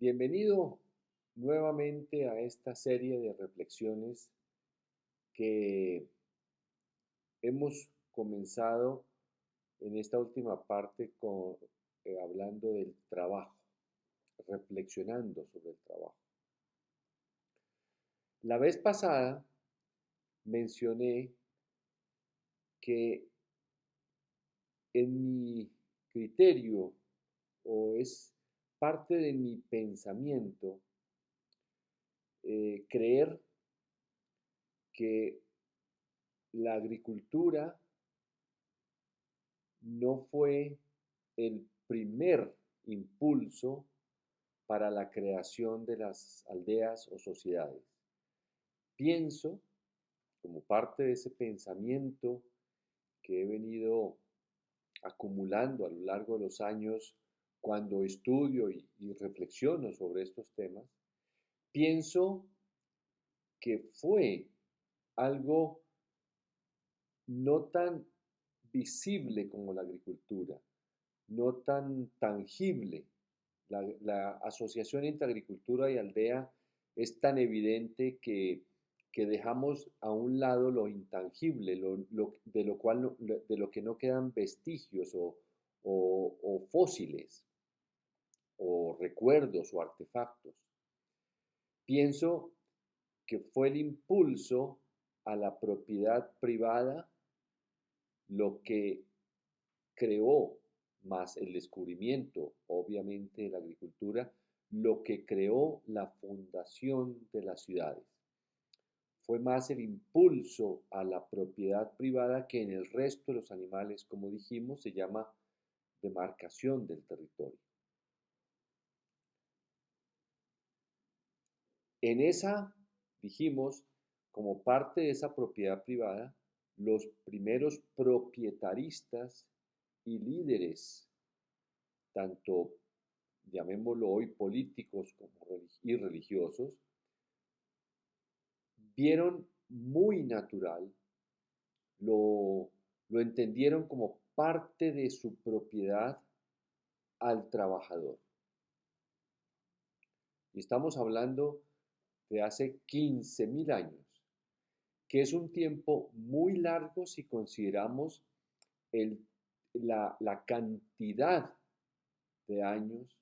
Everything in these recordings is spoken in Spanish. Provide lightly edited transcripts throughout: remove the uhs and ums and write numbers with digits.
Bienvenido nuevamente a esta serie de reflexiones que hemos comenzado en esta última parte hablando del trabajo, reflexionando sobre el trabajo. La vez pasada mencioné que en mi criterio o es parte de mi pensamiento creer que la agricultura no fue el primer impulso para la creación de las aldeas o sociedades. Pienso, como parte de ese pensamiento que he venido acumulando a lo largo de los años cuando estudio y reflexiono sobre estos temas, pienso que fue algo no tan visible como la agricultura, no tan tangible. La asociación entre agricultura y aldea es tan evidente que dejamos a un lado lo intangible, de lo que no quedan vestigios o fósiles o recuerdos o artefactos. Pienso que fue el impulso a la propiedad privada lo que creó, más el descubrimiento, obviamente, de la agricultura, lo que creó la fundación de las ciudades. Fue más el impulso a la propiedad privada que en el resto de los animales, como dijimos, se llama demarcación del territorio. En esa, dijimos, como parte de esa propiedad privada, los primeros propietaristas y líderes, tanto llamémoslo hoy políticos y religiosos, vieron muy natural, lo, lo entendieron como parte de su propiedad al trabajador. Y estamos hablando de hace 15.000 años, que es un tiempo muy largo si consideramos el, la cantidad de años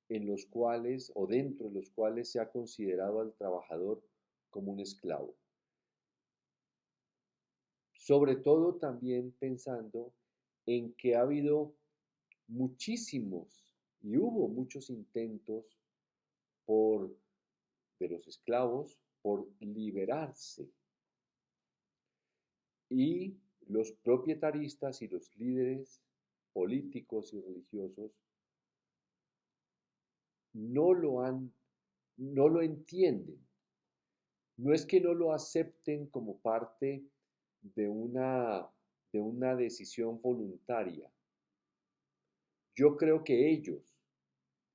en los cuales o dentro de los cuales se ha considerado al trabajador como un esclavo. Sobre todo también pensando en que ha habido muchísimos y hubo muchos intentos por, de los esclavos por liberarse. Y los propietaristas y los líderes políticos y religiosos no lo han, no lo entienden. No es que no lo acepten como parte de de una decisión voluntaria. Yo creo que ellos,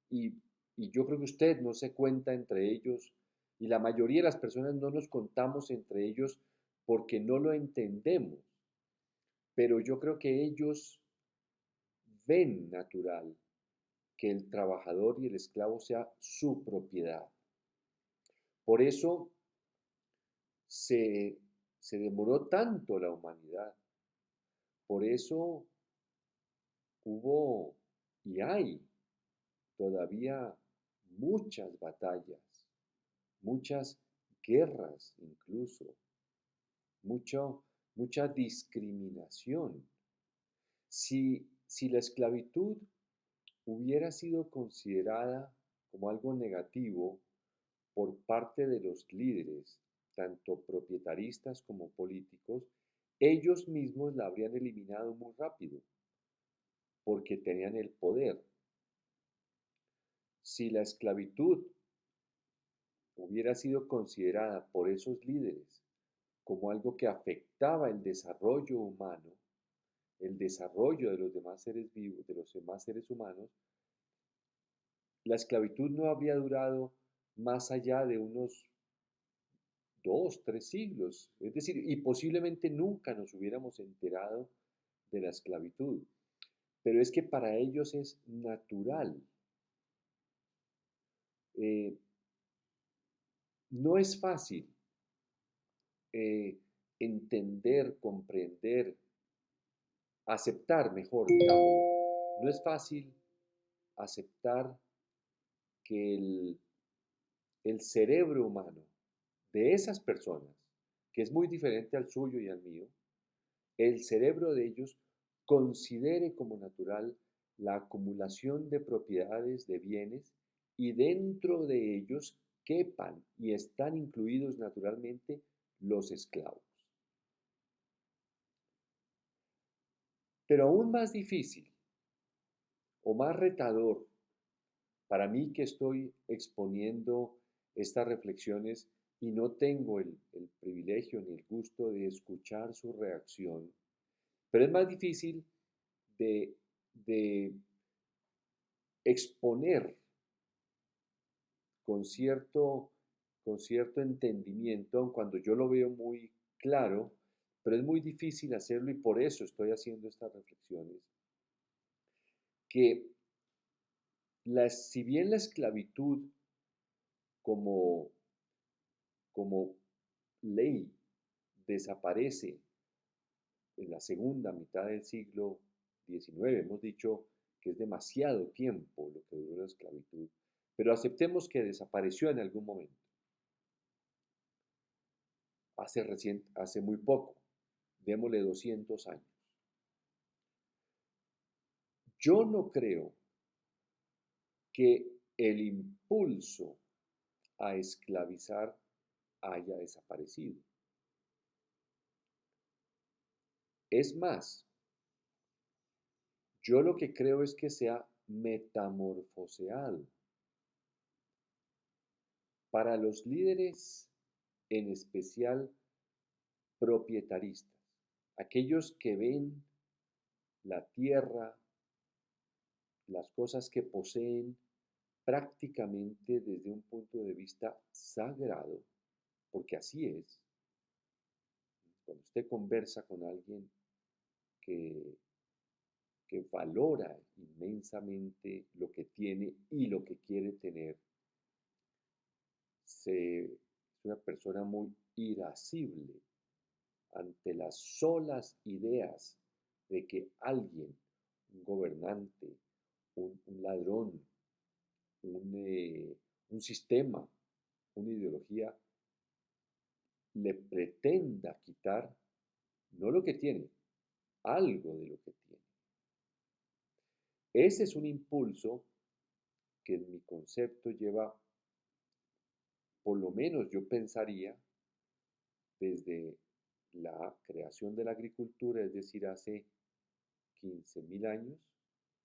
y, y yo creo que usted no se cuenta entre ellos, y la mayoría de las personas no nos contamos entre ellos porque no lo entendemos, pero yo creo que ellos ven natural que el trabajador y el esclavo sea su propiedad. Por eso se, se demoró tanto la humanidad. Por eso hubo y hay todavía muchas batallas, muchas guerras incluso, mucho, mucha discriminación. Si la esclavitud hubiera sido considerada como algo negativo por parte de los líderes, tanto propietaristas como políticos, ellos mismos la habrían eliminado muy rápido, porque tenían el poder. Si la esclavitud hubiera sido considerada por esos líderes como algo que afectaba el desarrollo humano, el desarrollo de los demás seres vivos, de los demás seres humanos, la esclavitud no habría durado más allá de unos 2, 3 siglos. Es decir, y posiblemente nunca nos hubiéramos enterado de la esclavitud. Pero es que para ellos es natural. Eh, no es fácil eh, entender, comprender, aceptar mejor, digámoslo. No es fácil aceptar que el cerebro humano de esas personas, que es muy diferente al suyo y al mío, el cerebro de ellos considere como natural la acumulación de propiedades, de bienes, y dentro de ellos quepan y están incluidos naturalmente los esclavos. Pero aún más difícil o más retador para mí que estoy exponiendo estas reflexiones y no tengo el privilegio ni el gusto de escuchar su reacción, pero es más difícil de, de exponer con con cierto entendimiento, aun cuando yo lo veo muy claro, pero es muy difícil hacerlo y por eso estoy haciendo estas reflexiones, que si bien la esclavitud como, como ley desaparece en la segunda mitad del siglo XIX, hemos dicho que es demasiado tiempo lo que duró la esclavitud, pero aceptemos que desapareció en algún momento, hace muy poco, démosle 200 años. Yo no creo que el impulso a esclavizar haya desaparecido. Es más, yo lo que creo es que se ha metamorfoseado. Para los líderes, en especial propietaristas, aquellos que ven la tierra, las cosas que poseen prácticamente desde un punto de vista sagrado, porque así es. Cuando usted conversa con alguien que, que valora inmensamente lo que tiene y lo que quiere tener, es una persona muy irascible ante las solas ideas de que alguien, un gobernante, un ladrón, un sistema, una ideología, le pretenda quitar no lo que tiene, algo de lo que tiene. Ese es un impulso que en mi concepto lleva, por lo menos yo pensaría, desde la creación de la agricultura, es decir, hace 15.000 años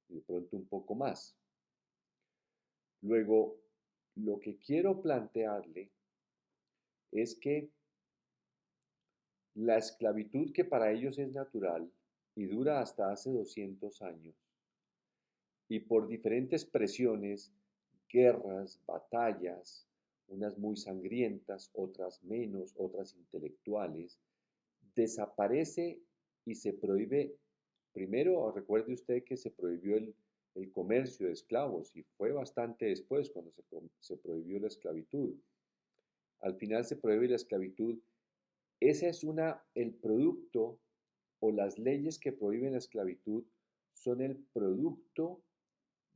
y de pronto un poco más. Luego, lo que quiero plantearle es que la esclavitud que para ellos es natural y dura hasta hace 200 años, y por diferentes presiones, guerras, batallas, unas muy sangrientas, otras menos, otras intelectuales, desaparece y se prohíbe. Primero, recuerde usted que se prohibió el comercio de esclavos y fue bastante después cuando se prohibió la esclavitud. Al final se prohíbe la esclavitud. Ese es el producto, o las leyes que prohíben la esclavitud son el producto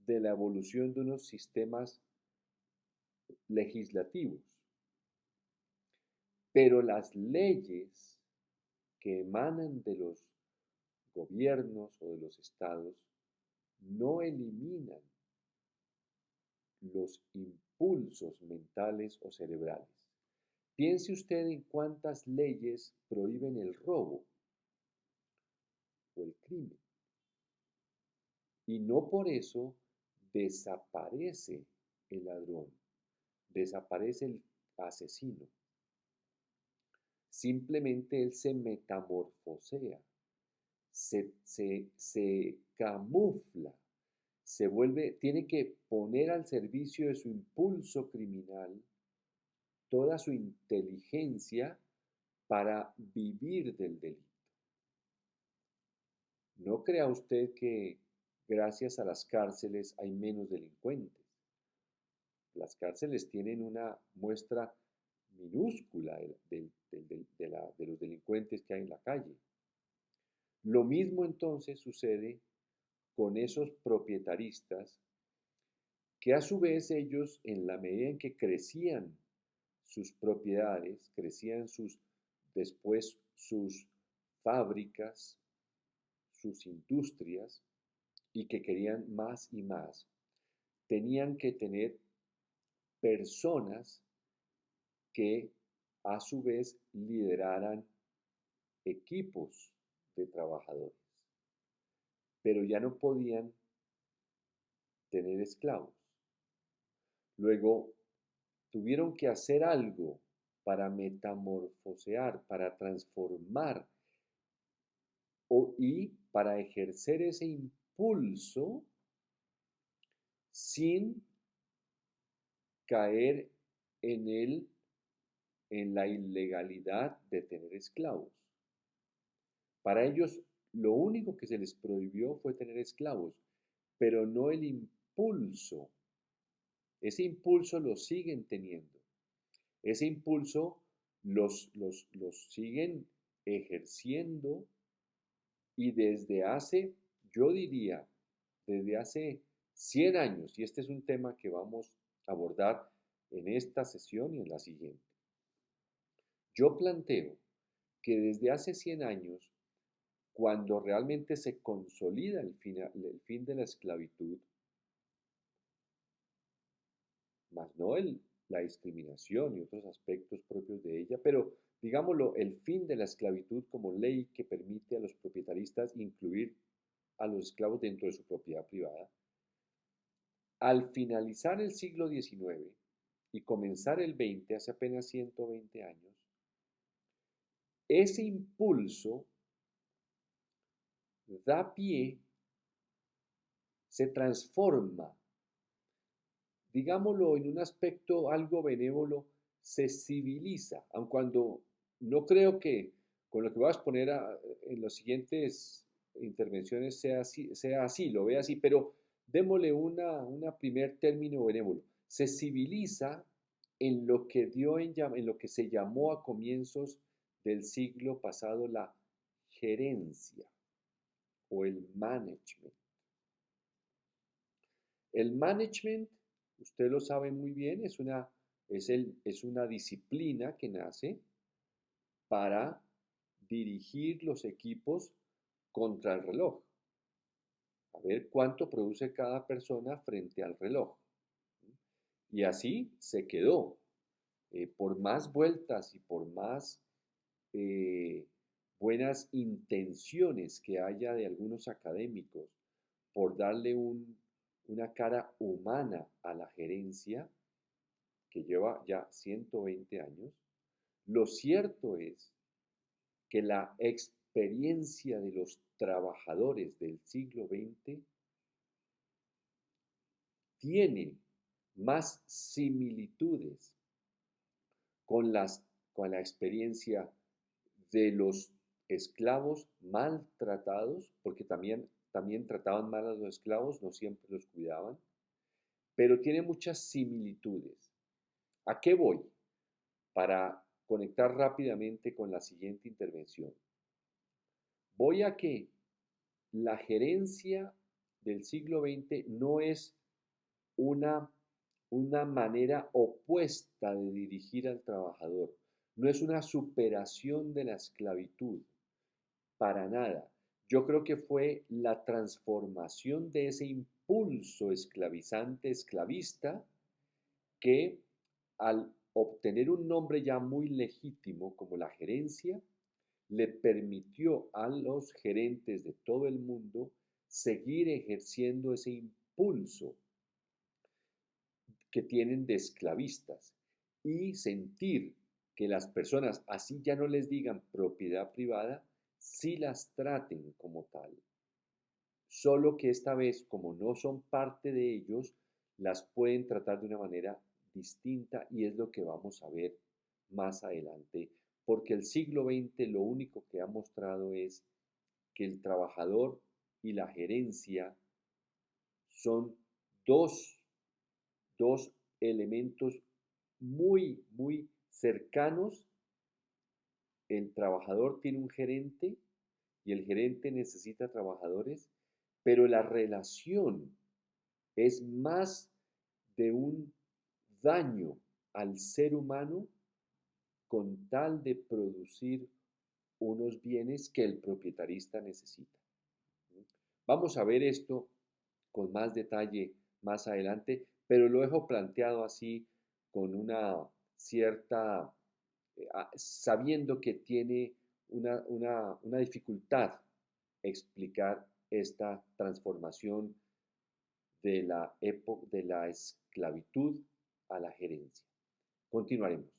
de la evolución de unos sistemas legislativos. Pero las leyes que emanan de los gobiernos o de los estados no eliminan los impulsos mentales o cerebrales. Piense usted en cuántas leyes prohíben el robo o el crimen. Y no por eso desaparece el ladrón, desaparece el asesino. Simplemente él se metamorfosea, se camufla, tiene que poner al servicio de su impulso criminal toda su inteligencia para vivir del delito. No crea usted que gracias a las cárceles hay menos delincuentes. Las cárceles tienen una muestra minúscula de los delincuentes que hay en la calle. Lo mismo entonces sucede con esos propietaristas que a su vez ellos, en la medida en que crecían sus propiedades, crecían después sus fábricas, sus industrias, y que querían más y más, tenían que tener personas que a su vez lideraran equipos de trabajadores, pero ya no podían tener esclavos. Luego tuvieron que hacer algo para metamorfosear, para transformar y para ejercer ese impulso sin caer en en la ilegalidad de tener esclavos. Para ellos, lo único que se les prohibió fue tener esclavos, pero no el impulso. Ese impulso lo siguen teniendo. Ese impulso los siguen ejerciendo y desde hace, yo diría, desde hace 100 años, y este es un tema que vamos a abordar en esta sesión y en la siguiente. Yo planteo que desde hace 100 años, cuando realmente se consolida el fin de la esclavitud, más no la discriminación y otros aspectos propios de ella, pero digámoslo, el fin de la esclavitud como ley que permite a los propietaristas incluir a los esclavos dentro de su propiedad privada, al finalizar el siglo XIX y comenzar el XX, hace apenas 120 años, ese impulso da pie, se transforma, digámoslo en un aspecto algo benévolo, se civiliza, aun cuando no creo que con lo que voy a exponer en las siguientes intervenciones sea así, lo vea así, pero démosle una primer término benévolo. Se civiliza en lo que en lo que se llamó a comienzos del siglo pasado la gerencia o el management. El management, usted lo sabe muy bien, es una disciplina que nace para dirigir los equipos contra el reloj. A ver cuánto produce cada persona frente al reloj. Y así se quedó. Por más vueltas y por más eh, buenas intenciones que haya de algunos académicos por darle una cara humana a la gerencia, que lleva ya 120 años, lo cierto es que la experiencia de los trabajadores del siglo XX tiene más similitudes con, con la experiencia de los esclavos maltratados, porque también trataban mal a los esclavos, no siempre los cuidaban, pero tiene muchas similitudes. ¿A qué voy? Para conectar rápidamente con la siguiente intervención. Voy a que la gerencia del siglo XX no es una, una manera opuesta de dirigir al trabajador, no es una superación de la esclavitud, para nada. Yo creo que fue la transformación de ese impulso esclavizante, esclavista, que al obtener un nombre ya muy legítimo como la gerencia, le permitió a los gerentes de todo el mundo seguir ejerciendo ese impulso que tienen de esclavistas y sentir que las personas, así ya no les digan propiedad privada, sí las traten como tal. Solo que esta vez, como no son parte de ellos, las pueden tratar de una manera distinta y es lo que vamos a ver más adelante, porque el siglo XX lo único que ha mostrado es que el trabajador y la gerencia son dos elementos muy cercanos. El trabajador tiene un gerente y el gerente necesita trabajadores, pero la relación es más de un daño al ser humano con tal de producir unos bienes que el proprietarista necesita. Vamos a ver esto con más detalle más adelante, pero lo dejo planteado así con una cierta, sabiendo que tiene una dificultad explicar esta transformación de la esclavitud a la gerencia. Continuaremos.